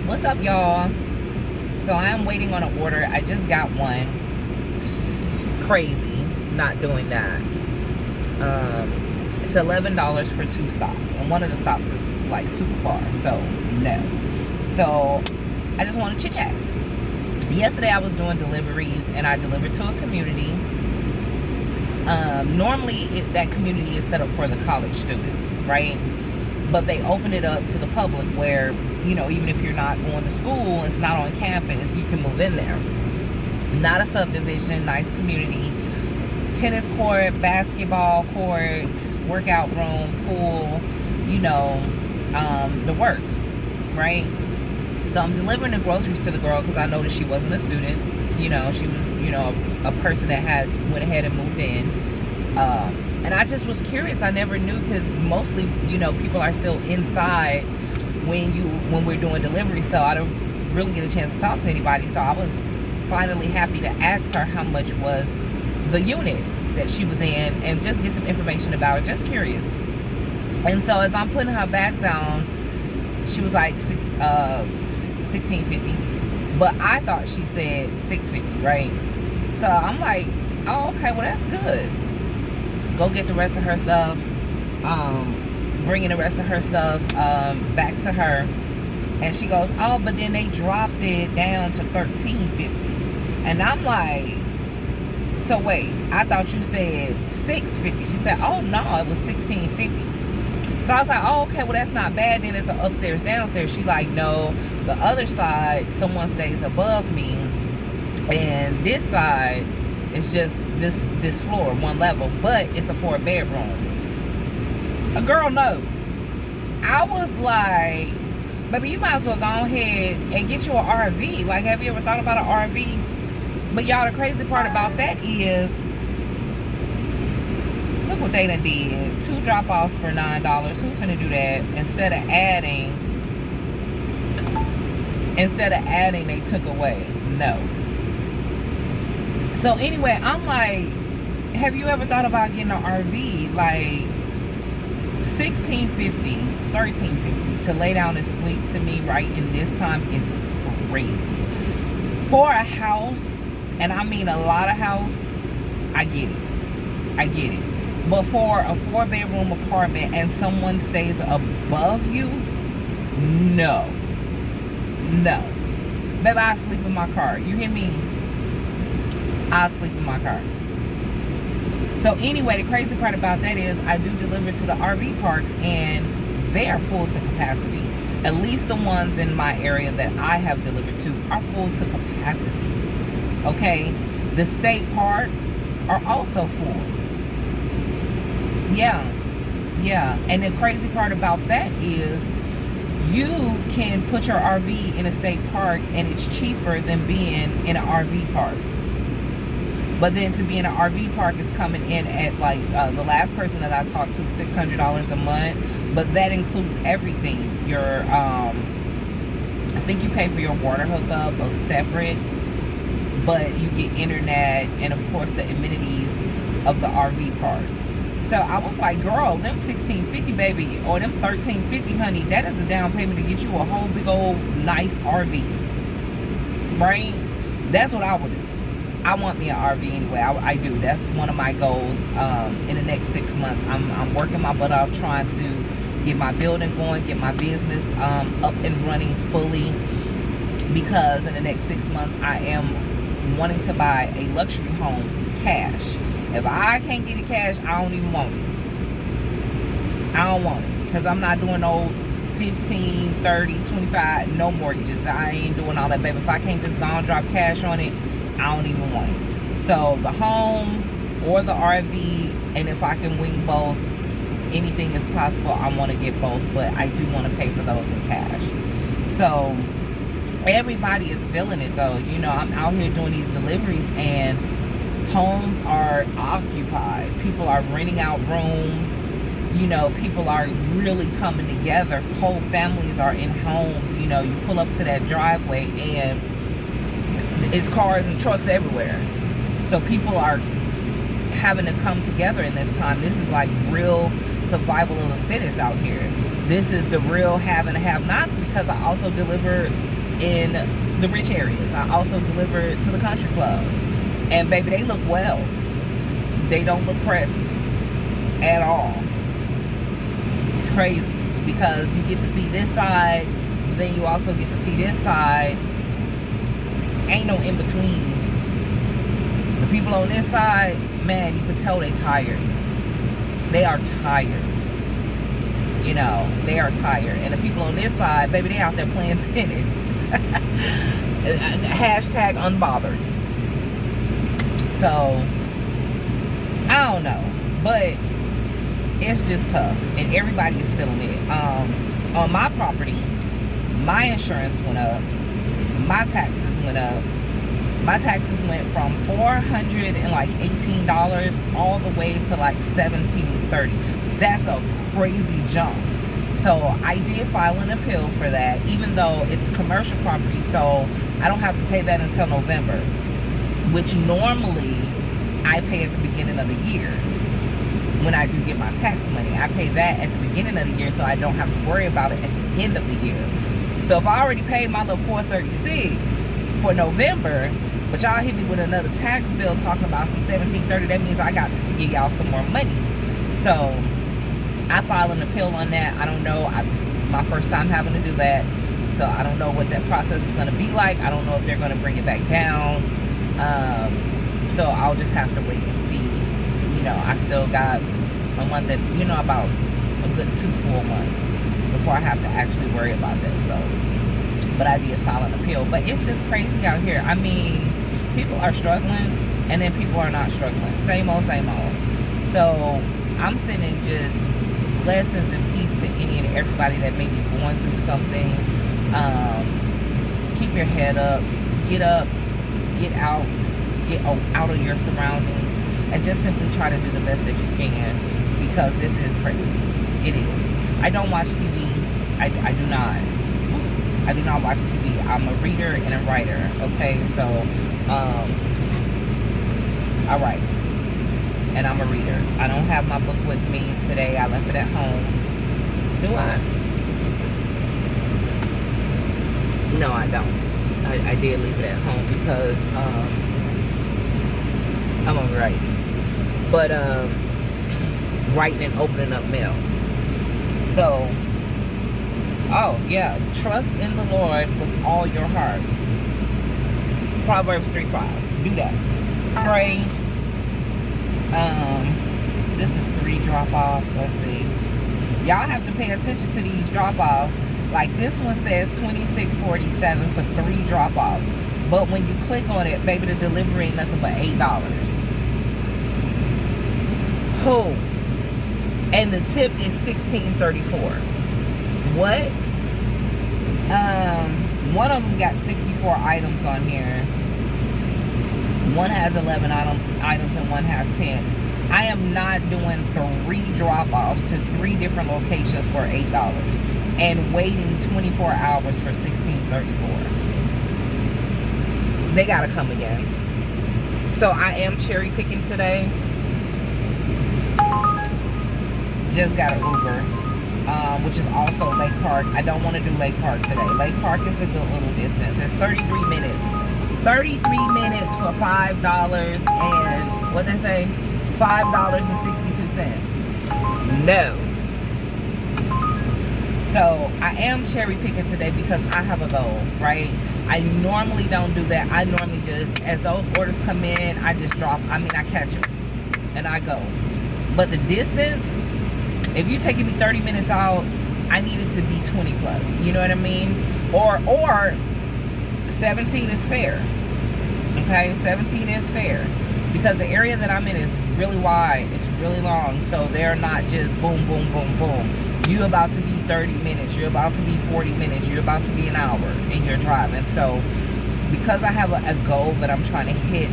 What's up, y'all? So I am waiting on an order. I just got one. Crazy not doing that. It's $11 for 2 stops, and one of the stops is like super far, so no. So I just want to chit chat. Yesterday I was doing deliveries, and I delivered to a community. Normally that community is set up for the college students, right? But they open it up to the public where, you know, even if you're not going to school, it's not on campus, you can move in there. Not a subdivision, nice community. Tennis court, basketball court, workout room, pool, you know, the works, right? So I'm delivering the groceries to the girl because I noticed she wasn't a student. You know, she was, you know, a person that went ahead and moved in. And I just was curious. I never knew, because mostly, you know, people are still inside when we're doing delivery, so I don't really get a chance to talk to anybody. So I was finally happy to ask her how much was the unit that she was in and just get some information about her. Just curious. And so as I'm putting her bags down, she was like $16.50, but I thought she said $6.50, right? So I'm like, oh, okay, well, that's good. Go get the rest of her stuff, bringing the rest of her stuff back to her, and she goes, oh, but then they dropped it down to $13.50. And I'm like, so wait, I thought you said $6.50. She said, oh no, it was $16.50. So I was like, oh, okay, well, that's not bad. Then it's an upstairs, downstairs. She like, no, the other side, someone stays above me, and this side is just this floor, one level, but it's a 4-bedroom. A girl, no. I was like, baby, you might as well go ahead and get you an RV. Like, have you ever thought about an RV? But y'all, the crazy part about that is, look what they done did. 2 drop-offs for $9. Who's finna do that? Instead of adding, they took away. No. So anyway, I'm like, have you ever thought about getting an RV? Like, $16.50, $13.50 to lay down and sleep, to me right in this time is crazy. For a house, and I mean a lot of house, I get it. But for a 4-bedroom apartment and someone stays above you, no. Baby, I sleep in my car. You hear me? I'll sleep in my car. So anyway, the crazy part about that is I do deliver to the RV parks, and they are full to capacity. At least the ones in my area that I have delivered to are full to capacity. Okay? The state parks are also full. Yeah. And the crazy part about that is you can put your RV in a state park, and it's cheaper than being in an RV park. But then to be in an RV park is coming in at like, the last person that I talked to, $600 a month. But that includes everything. Your, I think you pay for your water hookup separate. But you get internet and, of course, the amenities of the RV park. So I was like, girl, them $16.50, baby, or them $13.50, honey, that is a down payment to get you a whole big old nice RV. Right? That's what I would do. I want me an RV anyway. I do. That's one of my goals in the next 6 months. I'm working my butt off trying to get my building going, get my business up and running fully, because in the next 6 months I am wanting to buy a luxury home cash. If I can't get it cash, I don't even want it. I don't want it, because I'm not doing no 15, 30, 25, no mortgages. I ain't doing all that, baby. If I can't just go and drop cash on it, I don't even want it. So the home or the RV, and if I can wing both, anything is possible. I want to get both, but I do want to pay for those in cash. So everybody is feeling it, though. You know, I'm out here doing these deliveries, and homes are occupied. People are renting out rooms. You know, people are really coming together. Whole families are in homes. You know, you pull up to that driveway and it's cars and trucks everywhere. So people are having to come together in this time. This is like real survival of the fittest out here. This is the real have and have-nots, because I also deliver in the rich areas. I also deliver to the country clubs. And baby, they look well. They don't look pressed at all. It's crazy, because you get to see this side, then you also get to see this side. Ain't no in between. The people on this side, man, you can tell they tired. They are tired. You know, they are tired. And the people on this side, baby, they out there playing tennis. Hashtag unbothered. So, I don't know. But it's just tough. And everybody is feeling it. On my property, my insurance went up. My taxes went up. My taxes went from $418 all the way to like $1,730. That's a crazy jump. So I did file an appeal for that, even though it's commercial property, so I don't have to pay that until November, which normally I pay at the beginning of the year. When I do get my tax money, I pay that at the beginning of the year, so I don't have to worry about it at the end of the year. So if I already paid my little $436 for November, but y'all hit me with another tax bill talking about some $1,730, that means I got to give y'all some more money. So I filed an appeal on that. I don't know. My first time having to do that. So I don't know what that process is going to be like. I don't know if they're going to bring it back down. So I'll just have to wait and see. You know, I still got a month that, you know, about a good 2 full months before I have to actually worry about that. So, but I did file an appeal. But it's just crazy out here. I mean, people are struggling, and then people are not struggling. Same old, same old. So I'm sending just blessings and peace to any and everybody that may be going through something. Keep your head up, get out of your surroundings, and just simply try to do the best that you can, because this is crazy. It is. I don't watch TV. I do not. I do not watch TV. I'm a reader and a writer. Okay, so I write. And I'm a reader. I don't have my book with me today. I left it at home. Do I? No, I don't. I did leave it at home because I'm a writer. But writing and opening up mail. So, oh yeah, trust in the Lord with all your heart. Proverbs 3:5. Do that. Pray. This is 3 drop-offs. Let's see. Y'all have to pay attention to these drop-offs. Like this one says $26.47 for 3 drop-offs. But when you click on it, baby, the delivery ain't nothing but $8. Oh. And the tip is $16.34. What? One of them got 64 items on here. One has 11 items and one has 10. I am not doing 3 drop-offs to 3 different locations for $8 and waiting 24 hours for $16.34. They gotta come again. So I am cherry picking today. Just got an Uber, which is also Lake Park. I don't want to do Lake Park today. Lake Park is a good little distance. It's 33 minutes. 33 minutes for $5 and what they say? $5.62. No. So I am cherry picking today because I have a goal, right? I normally don't do that. I normally just, as those orders come in, I just drop, I catch them and I go. But the distance, if you're taking me 30 minutes out, I need it to be 20 plus. You know what I mean? Or 17 is fair. Okay, 17 is fair. Because the area that I'm in is really wide. It's really long. So they're not just boom, boom, boom, boom. You're about to be 30 minutes. You're about to be 40 minutes. You're about to be an hour in your driving. So because I have a goal that I'm trying to hit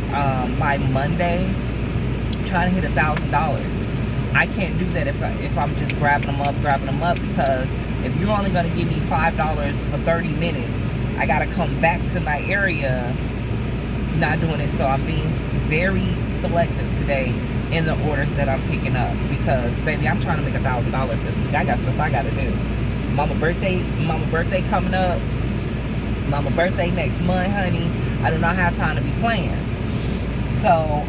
by Monday, I'm trying to hit $1,000. I can't do that if I'm just grabbing them up, because if you're only going to give me $5 for 30 minutes, I got to come back to my area not doing it. So I'm being very selective today in the orders that I'm picking up, because baby, I'm trying to make $1,000 this week. I got stuff I got to do. Mama birthday coming up. Mama birthday next month, honey. I do not have time to be playing. So,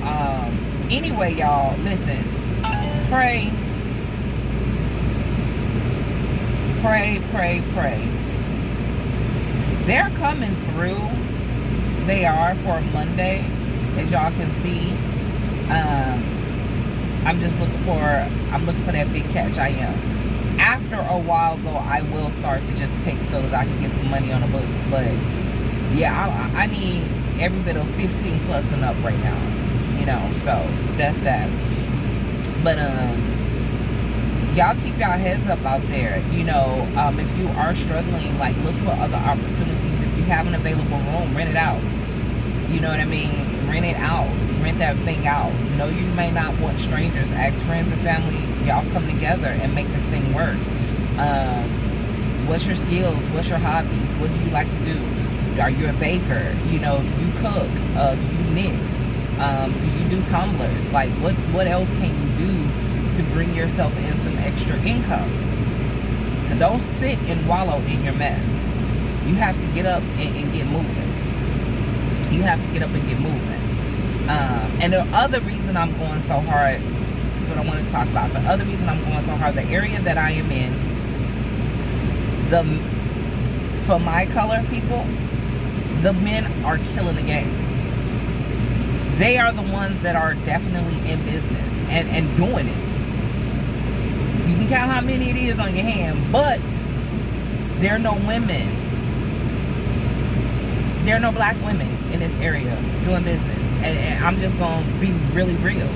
anyway, y'all, listen. Pray. Pray, pray, pray. They're coming through. They are for Monday, as y'all can see. I'm looking for that big catch. I am. After a while, though, I will start to just take so that I can get some money on the books. But yeah, I need every bit of 15 plus and up right now. You know, so that's that. But y'all keep y'all heads up out there. You know, if you are struggling, like, look for other opportunities. If you have an available room, rent it out. You know what I mean? Rent it out. Rent that thing out. You know, you may not want strangers. Ask friends and family. Y'all come together and make this thing work. What's your skills? What's your hobbies? What do you like to do? Are you a baker? You know, do you cook? Do you knit? Do you do tumblers? Like, what else can you do to bring yourself in some extra income? So don't sit and wallow in your mess. You have to get up and get moving. You have to get up and get moving. And the other reason I'm going so hard, that's what I want to talk about. The other reason I'm going so hard, the area that I am in, for my color people, the men are killing the game. They are the ones that are definitely in business and doing it. You can count how many it is on your hand, but there are no women. There are no black women in this area doing business. And I'm just going to be really real.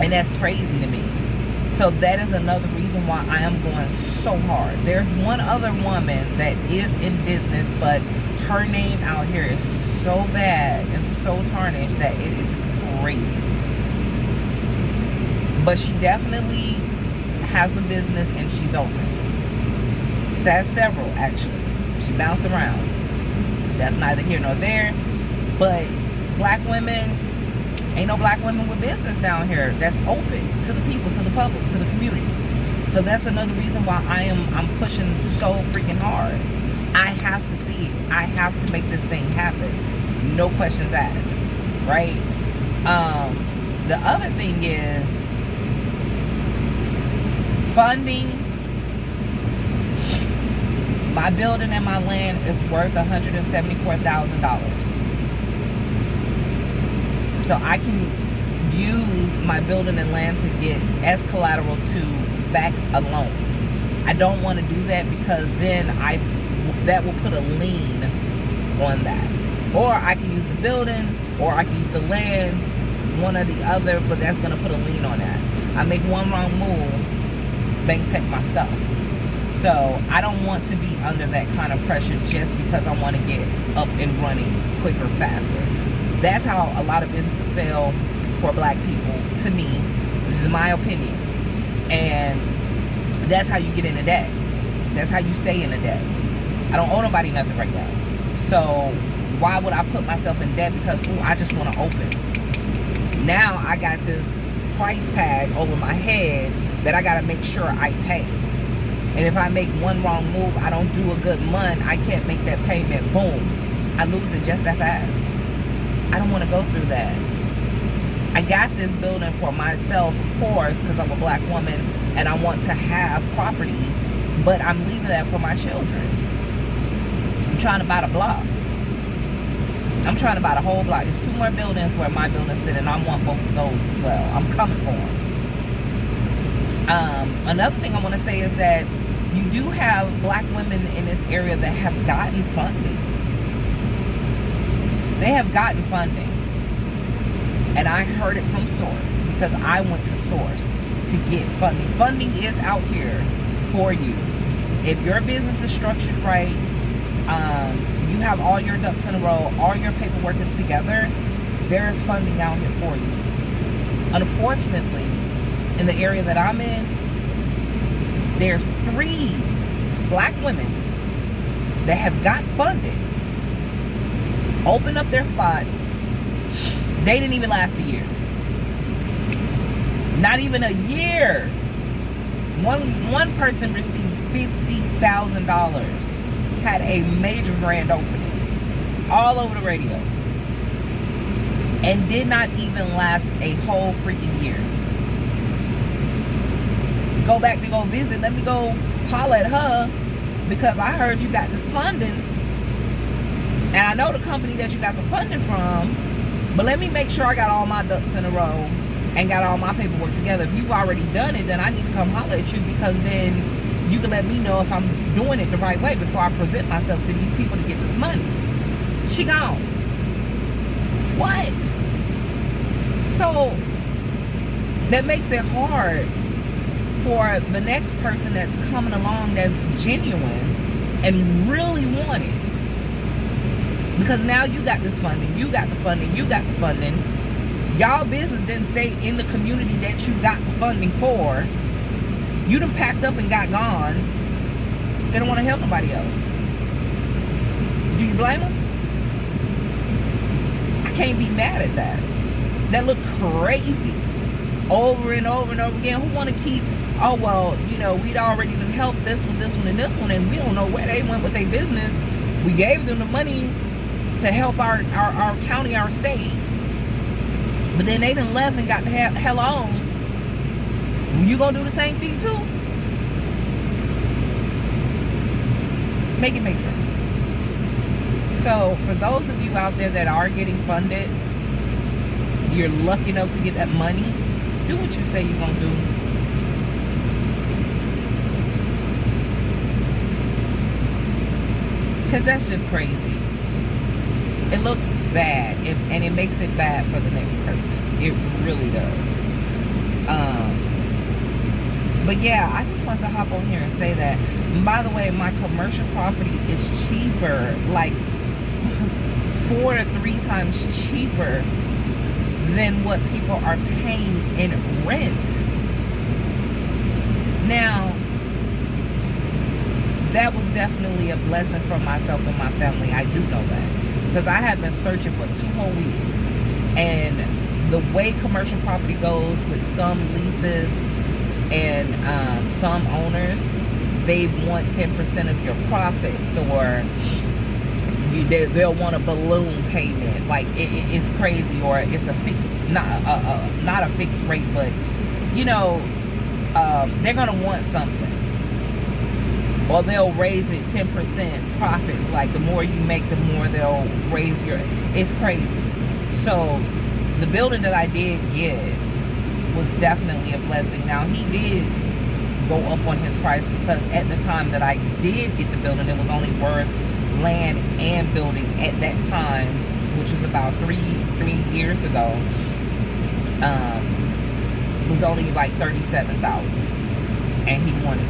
And that's crazy to me. So that is another reason why I am going so hard. There's one other woman that is in business, but her name out here is so bad and so tarnished that it is crazy. But she definitely has a business and she's open. She has several, actually. She bounced around. That's neither here nor there. But black women, ain't no black women with business down here that's open to the people, to the public, to the community. So that's another reason why I'm pushing so freaking hard. I have to see it. I have to make this thing happen. No questions asked, right? The other thing is funding. My building and my land is worth $174,000. So I can use my building and land to get as collateral to back a loan. I don't want to do that because then that will put a lien on that. Or I can use the building, or I can use the land, one or the other, but that's going to put a lien on that. I make one wrong move, bank take my stuff. So I don't want to be under that kind of pressure just because I want to get up and running quicker, faster. That's how a lot of businesses fail for black people, to me. This is my opinion. And that's how you get into debt. That's how you stay in the debt. I don't owe nobody nothing right now. So why would I put myself in debt because, ooh, I just want to open? Now I got this price tag over my head that I got to make sure I pay. And if I make one wrong move, I don't do a good month, I can't make that payment, boom. I lose it just that fast. I don't want to go through that. I got this building for myself, of course, because I'm a black woman and I want to have property, but I'm leaving that for my children. I'm trying to buy the block. I'm trying to buy the whole block. There's 2 more buildings where my building's sitting, and I want both of those as well. I'm coming for them. Another thing I want to say is that you do have black women in this area that have gotten funding. They have gotten funding. And I heard it from source because I went to source to get funding. Funding is out here for you. If your business is structured right, you have all your ducks in a row, all your paperwork is together, there is funding out here for you. Unfortunately, in the area that I'm in, there's 3 black women that have got funded, opened up their spot. They didn't even last a year. Not even a year. One person received $50,000, had a major grand opening, all over the radio, and did not even last a whole freaking year. Go back to go visit. Let me go holler at her because I heard you got this funding, and I know the company that you got the funding from. But let me make sure I got all my ducks in a row and got all my paperwork together. If you've already done it, then I need to come holler at you, because then you can let me know if I'm doing it the right way before I present myself to these people to get this money. She gone. What? So that makes it hard for the next person that's coming along that's genuine and really want it. Because now you got this funding, you got the funding, you got the funding. Y'all business didn't stay in the community that you got the funding for. You done packed up and got gone. They don't want to help nobody else. Do you blame them? I can't be mad at that. That look crazy. Over and over and over again. Who want to keep, oh, well, you know, we'd already done helped this one, and this one, and we don't know where they went with their business. We gave them the money to help our county, our state, but then they done left and got the hell on. You gonna do the same thing too? Make it make sense. So for those of you out there that are getting funded, you're lucky enough to get that money, do what you say you're gonna do. Because that's just crazy. It looks bad, and it makes it bad for the next person. It really does. But yeah, I just want to hop on here and say that. And by the way, my commercial property is cheaper, like 4 to 3 times cheaper than what people are paying in rent. Now, that was definitely a blessing for myself and my family. I do know that. Because I have been searching for 2 whole weeks. And the way commercial property goes with some leases and some owners, they want 10% of your profits, or they'll want a balloon payment. Like it's crazy, or it's a fixed, not a fixed rate, but you know, they're gonna want something. Or they'll raise it 10% profits. Like the more you make, the more they'll raise your, it's crazy. So the building that I did get was definitely a blessing. Now he did go up on his price, because at the time that I did get the building, it was only worth land and building at that time, which was about three years ago, was only like $37,000, and he wanted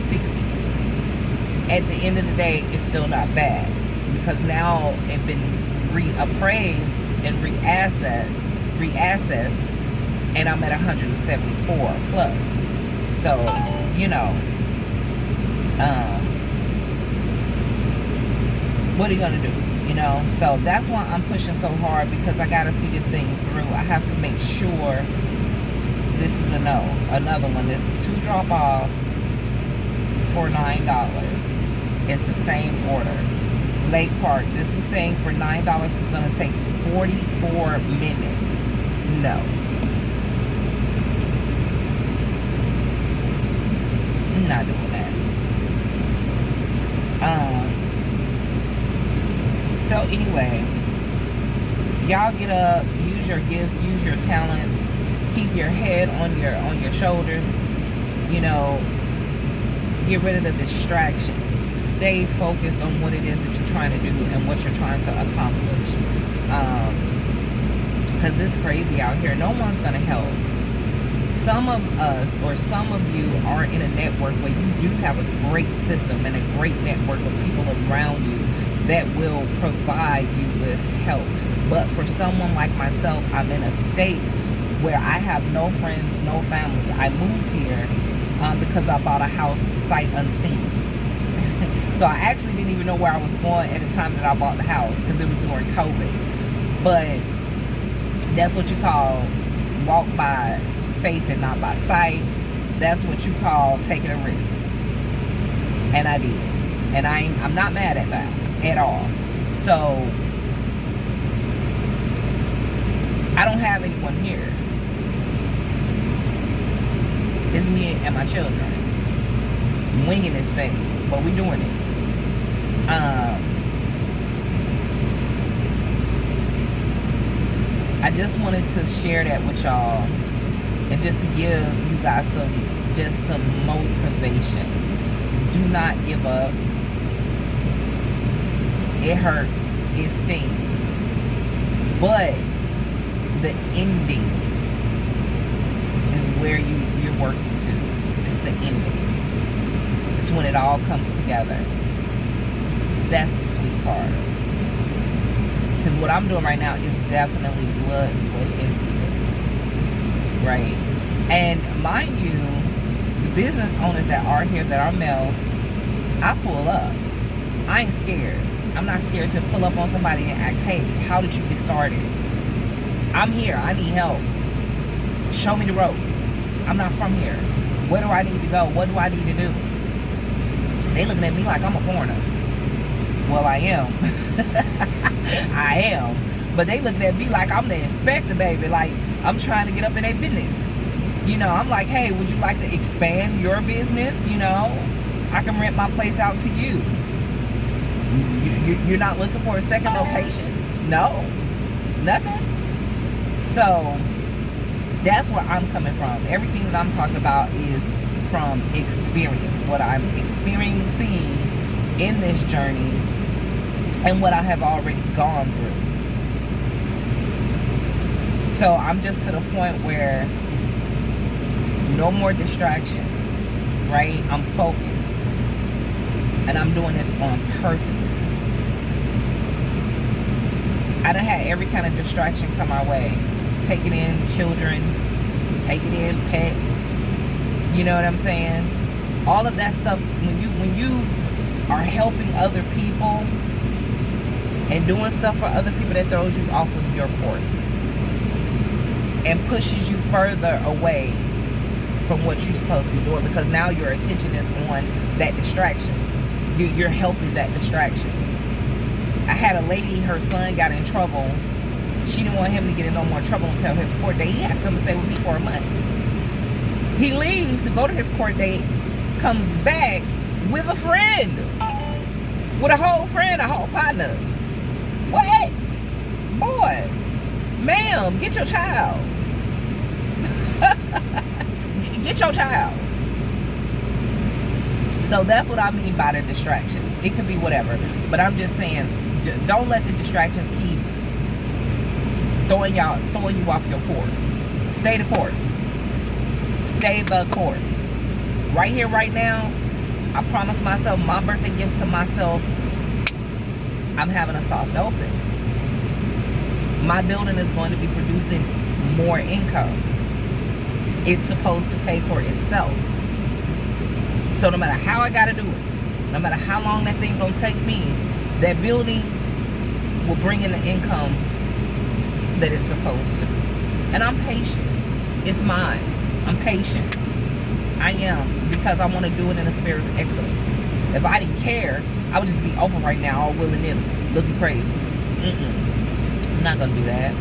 $60,000. At the end of the day, it's still not bad, because now it's been reappraised and reassessed, and I'm at 174 plus. So, you know, what are you gonna do? You know, so that's why I'm pushing so hard, because I gotta see this thing through. I have to make sure this is a no. Another one. This is 2 drop-offs for $9. It's the same order. Lake Park. This is saying for $9 is gonna take 44 minutes. No. I'm not doing that. So anyway, y'all get up, use your gifts, use your talents, keep your head on your shoulders, you know, get rid of the distractions. Stay focused on what it is that you're trying to do and what you're trying to accomplish. Because it's crazy out here. No one's going to help. Some of us, or some of you, are in a network where you do have a great system and a great network of people around you that will provide you with help. But for someone like myself, I'm in a state where I have no friends, no family. I moved here because I bought a house sight unseen. So I actually didn't even know where I was going at the time that I bought the house, because it was during COVID. But that's what you call walk by faith and not by sight. That's what you call taking a risk. And I did. And I'm not mad at that at all. So I don't have anyone here. It's me and my children winging this thing, but we doing it. I just wanted to share that with y'all, and just to give you guys some motivation. Do not give up. It hurt, it stings, but the ending is where you're working to. It's the ending. It's when it all comes together. That's the sweet part. Because what I'm doing right now is definitely blood, sweat, and tears. Right? And mind you, the business owners that are here that are male, I pull up. I ain't scared. I'm not scared to pull up on somebody and ask, hey, how did you get started? I'm here. I need help. Show me the ropes. I'm not from here. Where do I need to go? What do I need to do? They looking at me like I'm a foreigner. Well, I am. I am. But they looking at me like I'm the inspector, baby. Like I'm trying to get up in their business. You know, I'm like, hey, would you like to expand your business? You know, I can rent my place out to you. You're not looking for a second location? No. Nothing? So that's where I'm coming from. Everything that I'm talking about is from experience. What I'm experiencing in this journey and what I have already gone through. So I'm just to the point where no more distractions, right? I'm focused. And I'm doing this on purpose. I done had every kind of distraction come our way. Taking in children, taking in pets. You know what I'm saying? All of that stuff, when you are helping other people and doing stuff for other people, that throws you off of your course and pushes you further away from what you're supposed to be doing, because now your attention is on that distraction. You're helping that distraction. I had a lady, her son got in trouble. She didn't want him to get in no more trouble until his court date. He had to come and stay with me for a month. He leaves to go to his court date, comes back with a friend. With a whole friend, a whole partner. What? Boy, ma'am, get your child. Get your child. So that's what I mean by the distractions. It could be whatever. But I'm just saying, don't let the distractions keep throwing you off your course. Stay the course. Stay the course. Right here, right now, I promised myself, my birthday gift to myself, I'm having a soft open. My building is going to be producing more income. It's supposed to pay for itself. So no matter how I gotta do it, no matter how long that thing gonna take me, that building will bring in the income that it's supposed to. And I'm patient. It's mine. I'm patient. I am, because I want to do it in a spirit of excellence. If I didn't care, I would just be open right now, all willy-nilly, looking crazy. I'm not gonna do that.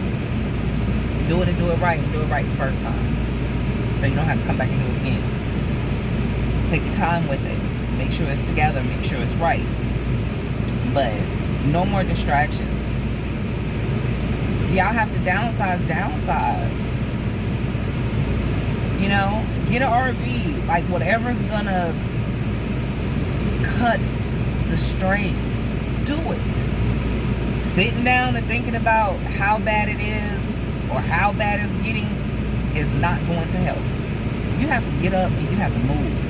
Do it and do it right, and do it right the first time, so you don't have to come back and do it again. Take your time with it. Make sure it's together. Make sure it's right. But no more distractions. If y'all have to downsize, downsize. You know, get an RV. Like whatever's gonna cut the strain. Do it. Sitting down and thinking about how bad it is or how bad it's getting is not going to help. You have to get up and you have to move.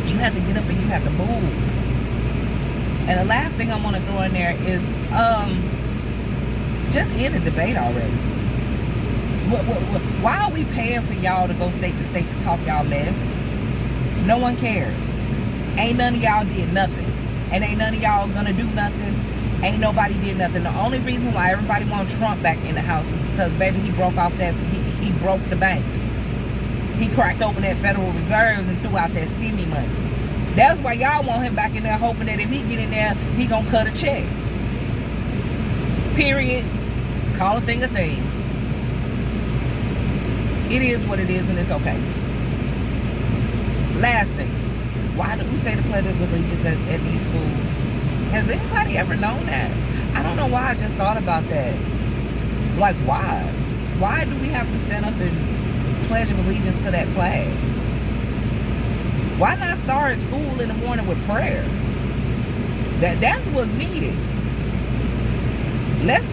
You have to get up and you have to move. And the last thing I want to throw in there is just end the debate already. Why are we paying for y'all to go state to state to talk y'all mess? No one cares. Ain't none of y'all did nothing. And ain't none of y'all gonna do nothing. Ain't nobody did nothing. The only reason why everybody want Trump back in the house is because, baby, he broke off that, he broke the bank. He cracked open that Federal Reserve and threw out that stimmy money. That's why y'all want him back in there, hoping that if he get in there, he gonna cut a check. Period. Let's call a thing a thing. It is what it is, and it's okay. Last thing. Why do we say the Pledge of Allegiance at these schools? Has anybody ever known that? I don't know why I just thought about that. Like, why? Why do we have to stand up and Pledge of Allegiance to that flag? Why not start school in the morning with prayer? That's what's needed. Let's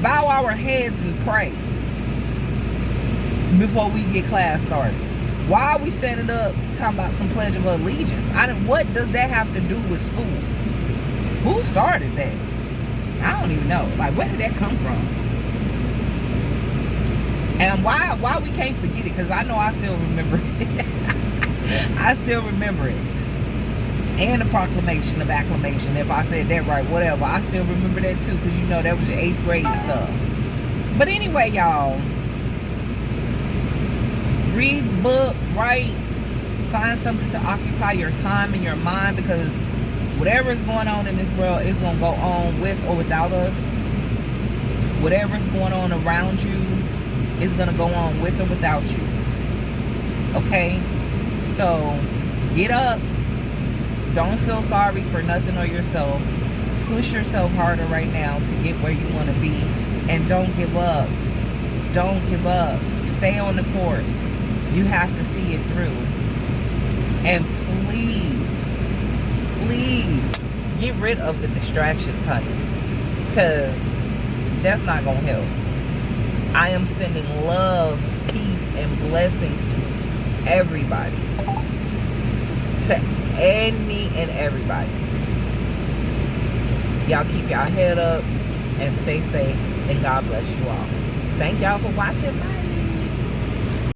bow our heads and pray before we get class started. Why are we standing up talking about some Pledge of Allegiance? What does that have to do with school? Who started that? I don't even know. Like, where did that come from? And why we can't forget it? Because I know I still remember it. I still remember it. And the proclamation of acclamation. If I said that right, whatever. I still remember that too. Because you know that was your 8th grade stuff. But anyway, y'all. Read, book, write. Find something to occupy your time and your mind. Because whatever is going on in this world is going to go on with or without us. Whatever is going on around you is going to go on with or without you. Okay? So, get up. Don't feel sorry for nothing or yourself. Push yourself harder right now to get where you want to be. And don't give up. Don't give up. Stay on the course. You have to see it through. And please, get rid of the distractions, honey. Because that's not going to help. I am sending love, peace, and blessings to everybody. To any and everybody. Y'all keep y'all head up and stay safe. And God bless you all. Thank y'all for watching. Bye.